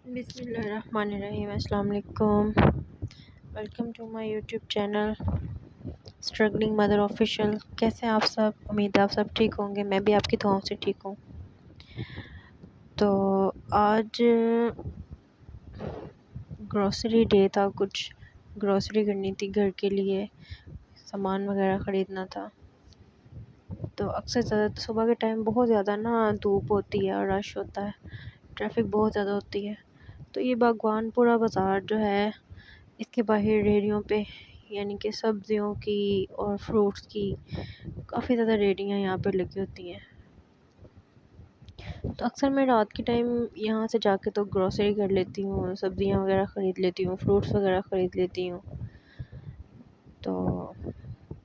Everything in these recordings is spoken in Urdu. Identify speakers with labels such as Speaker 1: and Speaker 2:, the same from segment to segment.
Speaker 1: بسم اللہ الرحمن الرحیم، السلام علیکم، welcome to my YouTube channel struggling mother official. کیسے ہیں آپ سب؟ امید ہے آپ سب ٹھیک ہوں گے، میں بھی آپ کی دعاؤں سے ٹھیک ہوں۔ تو آج گروسری ڈے تھا، کچھ گروسری کرنی تھی گھر کے لیے، سامان وغیرہ خریدنا تھا۔ تو اکثر زیادہ صبح کے ٹائم بہت زیادہ دھوپ ہوتی ہے اور رش ہوتا ہے، ٹریفک بہت زیادہ ہوتی ہے۔ تو یہ باغبان پورا بازار جو ہے، اس کے باہر ریڑھیوں پہ یعنی کہ سبزیوں کی اور فروٹس کی کافی زیادہ ریڑھیاں یہاں پہ لگی ہوتی ہیں۔ تو اکثر میں رات کے ٹائم یہاں سے جا کے تو گروسری کر لیتی ہوں، سبزیاں وغیرہ خرید لیتی ہوں، فروٹس وغیرہ خرید لیتی ہوں۔ تو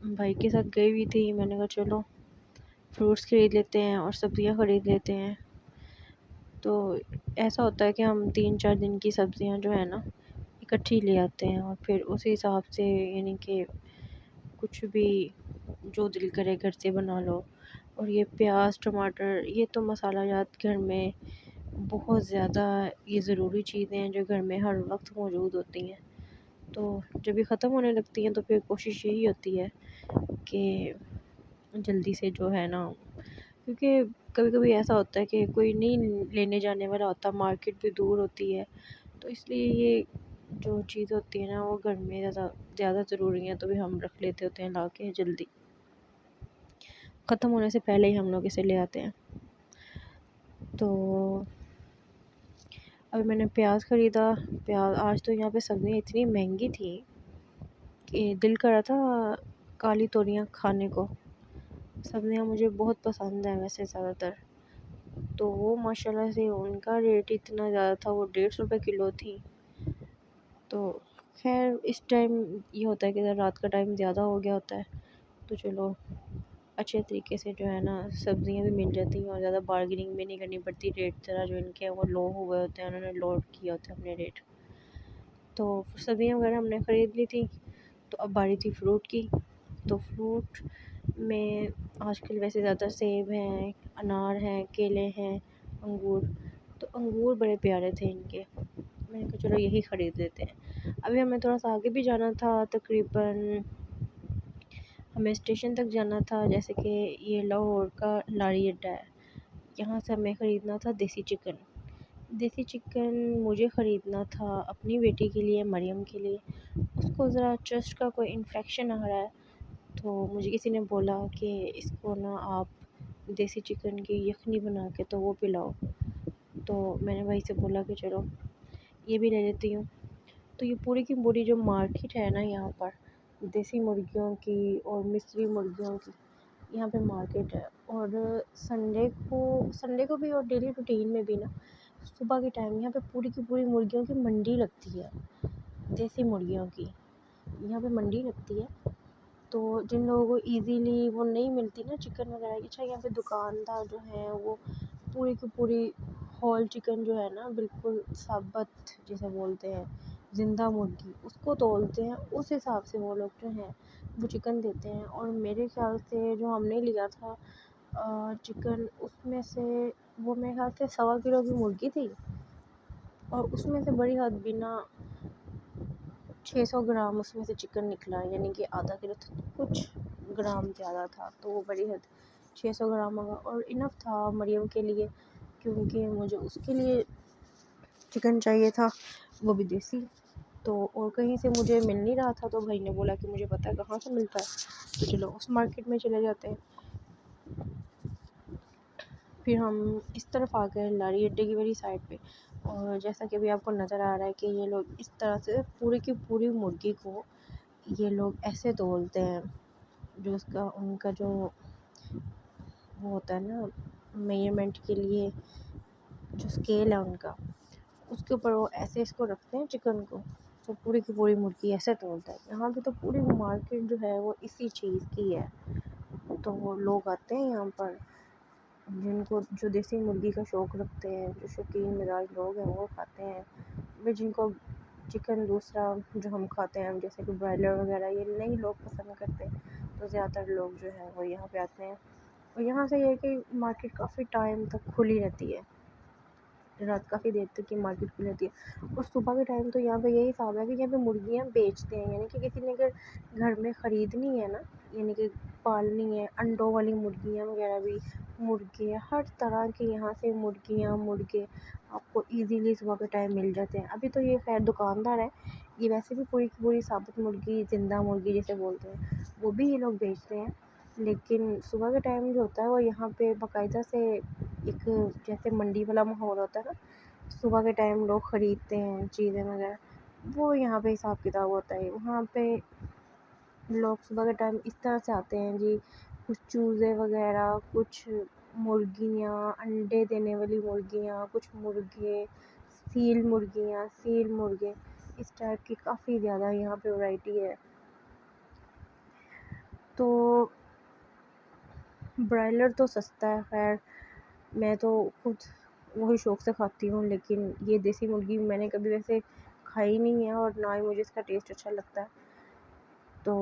Speaker 1: بھائی کے ساتھ گئی ہوئی تھی، میں نے کہا چلو فروٹس خرید لیتے ہیں اور سبزیاں خرید لیتے ہیں۔ تو ایسا ہوتا ہے کہ ہم 3-4 دن کی سبزیاں جو ہے نا اکٹھی لے آتے ہیں، اور پھر اسی حساب سے یعنی کہ کچھ بھی جو دل کرے گھر سے بنا لو۔ اور یہ پیاز، ٹماٹر، یہ تو مسالہ جات گھر میں بہت زیادہ یہ ضروری چیزیں ہیں جو گھر میں ہر وقت موجود ہوتی ہیں۔ تو جب یہ ختم ہونے لگتی ہیں تو پھر کوشش یہی ہوتی ہے کہ جلدی سے جو ہے نا، کیونکہ کبھی کبھی ایسا ہوتا ہے کہ کوئی نہیں لینے جانے والا ہوتا، مارکیٹ بھی دور ہوتی ہے، تو اس لیے یہ جو چیز ہوتی ہے نا وہ گھر میں زیادہ ضروری ہے، تو بھی ہم رکھ لیتے ہوتے ہیں لا کے، جلدی ختم ہونے سے پہلے ہی ہم لوگ اسے لے آتے ہیں۔ تو ابھی میں نے پیاز خریدا، آج تو یہاں پہ سبزیاں اتنی مہنگی تھیں کہ دل کر رہا تھا کالی توریاں کھانے کو۔ سبزیاں مجھے بہت پسند ہیں ویسے زیادہ تر، تو وہ ماشاءاللہ سے ان کا ریٹ اتنا زیادہ تھا، وہ 150 روپے کلو تھی۔ تو خیر اس ٹائم یہ ہوتا ہے کہ رات کا ٹائم زیادہ ہو گیا ہوتا ہے، تو چلو اچھے طریقے سے جو ہے نا سبزیاں بھی مل جاتی ہیں اور زیادہ بارگیننگ بھی نہیں کرنی پڑتی، ریٹ ذرا جو ان کے وہ لو ہوئے ہوتے ہیں، انہوں نے لوڈ کیا ہوتا ہے اپنے ریٹ۔ تو سبزیاں وغیرہ ہم نے خرید لی تھی، تو اب باری تھی فروٹ کی۔ تو فروٹ میں آج کل ویسے زیادہ سیب ہیں، انار ہیں، کیلے ہیں، انگور۔ تو انگور بڑے پیارے تھے ان کے، میں نے کہا چلو یہی خرید لیتے ہیں۔ ابھی ہمیں تھوڑا سا آگے بھی جانا تھا، تقریباً ہمیں اسٹیشن تک جانا تھا، جیسے کہ یہ لاہور کا لاری اڈا ہے، یہاں سے ہمیں خریدنا تھا دیسی چکن۔ دیسی چکن مجھے خریدنا تھا اپنی بیٹی کے لیے، مریم کے لیے۔ اس کو ذرا چیسٹ کا کوئی انفیکشن آ رہا ہے، تو مجھے کسی نے بولا کہ اس کو نا آپ دیسی چکن کی یخنی بنا کے تو وہ پلاؤ۔ تو میں نے بھائی سے بولا کہ چلو یہ بھی لے لیتی ہوں۔ تو یہ پوری کی پوری جو مارکیٹ ہے نا یہاں پر دیسی مرغیوں کی اور مصری مرغیوں کی، یہاں پہ مارکیٹ ہے۔ اور سنڈے کو بھی اور ڈیلی روٹین میں بھی نا صبح کے ٹائم یہاں پہ پوری کی پوری مرغیوں کی منڈی لگتی ہے، دیسی مرغیوں کی یہاں پہ منڈی لگتی ہے۔ تو جن لوگوں کو ایزیلی وہ نہیں ملتی نا چکن وغیرہ، اچھا یہاں پہ دکاندار جو ہیں وہ پوری کی پوری ہول چکن جو ہے نا بالکل ثابت جسے بولتے ہیں زندہ مرغی، اس کو تولتے ہیں، اس حساب سے وہ لوگ جو ہیں وہ چکن دیتے ہیں۔ اور میرے خیال سے جو ہم نے لیا تھا چکن، اس میں سے وہ میرے خیال سے 1.25 کلو کی مرغی تھی، اور اس میں سے بڑی حد بھی نا 600 گرام اس میں سے چکن نکلا، یعنی کہ آدھا کلو کچھ گرام زیادہ تھا، تو وہ بڑی حد 600 گرام ہوگا، اور انف تھا مریم کے لیے، کیونکہ مجھے اس کے لیے چکن چاہیے تھا، وہ بھی دیسی۔ تو اور کہیں سے مجھے مل نہیں رہا تھا، تو بھائی نے بولا کہ مجھے پتہ ہے کہاں سے ملتا ہے، تو چلو اس مارکیٹ میں چلے جاتے ہیں۔ پھر ہم اس طرف آ گئے لاری اڈے کی والی سائڈ پہ، اور جیسا کہ ابھی آپ کو نظر آ رہا ہے کہ یہ لوگ اس طرح سے پوری کی پوری مرغی کو یہ لوگ ایسے تولتے ہیں، جو اس کا ان کا جو وہ ہوتا ہے نا میجرمنٹ کے لیے جو اسکیل ہے ان کا، اس کے اوپر وہ ایسے اس کو رکھتے ہیں چکن کو، تو پوری کی پوری مرغی ایسے تولتا ہے۔ یہاں پہ تو پوری مارکیٹ جو ہے وہ اسی چیز کی ہے، تو وہ لوگ آتے ہیں یہاں پر جن کو جو دیسی مرغی کا شوق رکھتے ہیں، جو شوقین مزاج لوگ ہیں وہ کھاتے ہیں، وہ جن کو چکن دوسرا جو ہم کھاتے ہیں جیسے کہ برائلر وغیرہ یہ نہیں لوگ پسند کرتے، تو زیادہ تر لوگ جو ہے وہ یہاں پہ آتے ہیں۔ اور یہاں سے یہ ہے کہ مارکیٹ کافی ٹائم تک کھلی رہتی ہے، رات کافی دیر تک یہ مارکیٹ کھلی رہتی ہے. اور صبح کے ٹائم تو یہاں پہ یہی حساب ہے کہ یہاں پہ مرغیاں بیچتے ہیں، یعنی کہ کسی نے اگر گھر میں خریدنی ہے نا، یعنی کہ پالنی ہے، انڈوں والی مرغیاں وغیرہ بھی، مرغے ہر طرح کے یہاں سے مرغیاں مرغے آپ کو ایزیلی صبح کے ٹائم مل جاتے ہیں. ابھی تو یہ خیر دکاندار ہے، یہ ویسے بھی پوری کی پوری ثابت مرغی، زندہ مرغی جسے بولتے ہیں، وہ بھی یہ لوگ بیچتے ہیں. لیکن صبح کے ٹائم جو ہوتا ہے وہ یہاں پہ باقاعدہ سے ایک جیسے منڈی والا ماحول ہوتا ہے نا، صبح کے ٹائم لوگ خریدتے ہیں چیزیں وغیرہ، وہ یہاں پہ حساب کتاب ہوتا ہے. وہاں پہ لوگ صبح کے ٹائم اس طرح سے آتے ہیں جی، کچھ چوزے وغیرہ، کچھ مرغیاں، انڈے دینے والی مرغیاں، کچھ مرغے، سیل مرغیاں، سیل مرغے، اس ٹائپ کی کافی زیادہ یہاں پہ ورائٹی ہے. تو برائلر تو سستا ہے، خیر میں تو خود وہی شوق سے کھاتی ہوں، لیکن یہ دیسی مرغی میں نے کبھی ویسے کھائی نہیں ہے اور نہ ہی مجھے اس کا ٹیسٹ اچھا لگتا ہے. تو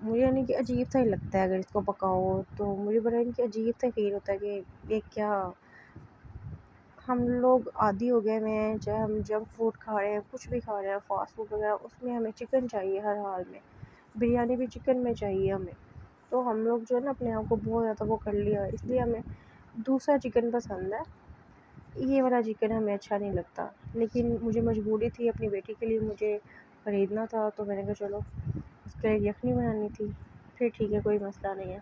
Speaker 1: مجھے یعنی کہ عجیب سا ہی لگتا ہے اگر اس کو پکاؤ تو مجھے بڑا یعنی کہ عجیب سا فیل ہوتا ہے کہ یہ کیا. ہم لوگ عادی ہو گئے ہوئے ہیں، چاہے ہم جنک فوڈ کھا رہے ہیں، کچھ بھی کھا رہے ہیں، فاسٹ فوڈ وغیرہ، اس میں ہمیں چکن چاہیے ہر حال میں، بریانی بھی چکن میں چاہیے ہمیں. تو ہم لوگ جو ہے نا اپنے آپ کو بہت زیادہ وہ کر لیا، اس لیے ہمیں دوسرا چکن پسند ہے، یہ والا چکن ہمیں اچھا نہیں لگتا. لیکن مجھے مجبوری تھی، اپنی بیٹی کے لیے مجھے خریدنا تھا، تو میں نے کہا چلو اس کے لیے یخنی بنانی تھی، پھر ٹھیک ہے کوئی مسئلہ نہیں ہے.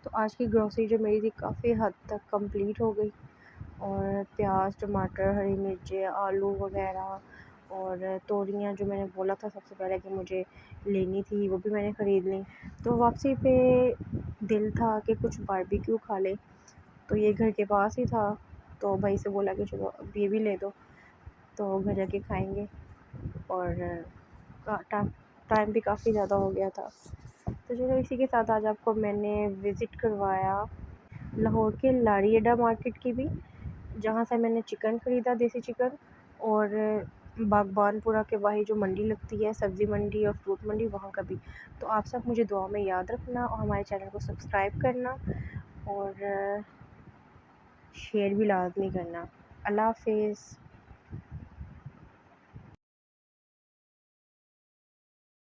Speaker 1: تو آج کی گروسری جو میری تھی کافی حد تک کمپلیٹ ہو گئی، اور پیاز، ٹماٹر، ہری مرچیں، آلو وغیرہ اور توریاں جو میں نے بولا تھا سب سے پہلے کہ مجھے لینی تھی، وہ بھی میں نے خرید لیں. تو واپسی پہ دل تھا کہ کچھ باربیکیو کھا لے، تو یہ گھر کے پاس ہی تھا، تو بھائی سے بولا کہ چلو اب یہ بھی لے دو، تو گھر جا کے کھائیں گے. اور ٹائم بھی کافی زیادہ ہو گیا تھا، تو چلو اسی کے ساتھ آج آپ کو میں نے وزٹ کروایا لاہور کے لاڑی اڈا مارکیٹ کی بھی، جہاں سے میں نے چکن خریدا، دیسی چکن، اور باغبان پورہ کے باہر جو منڈی لگتی ہے، سبزی منڈی اور فروٹ منڈی، وہاں کا بھی. تو آپ سب مجھے دعا میں یاد رکھنا، اور ہمارے چینل کو سبسکرائب کرنا، اور شیئر بھی لازمی کرنا. اللہ حافظ.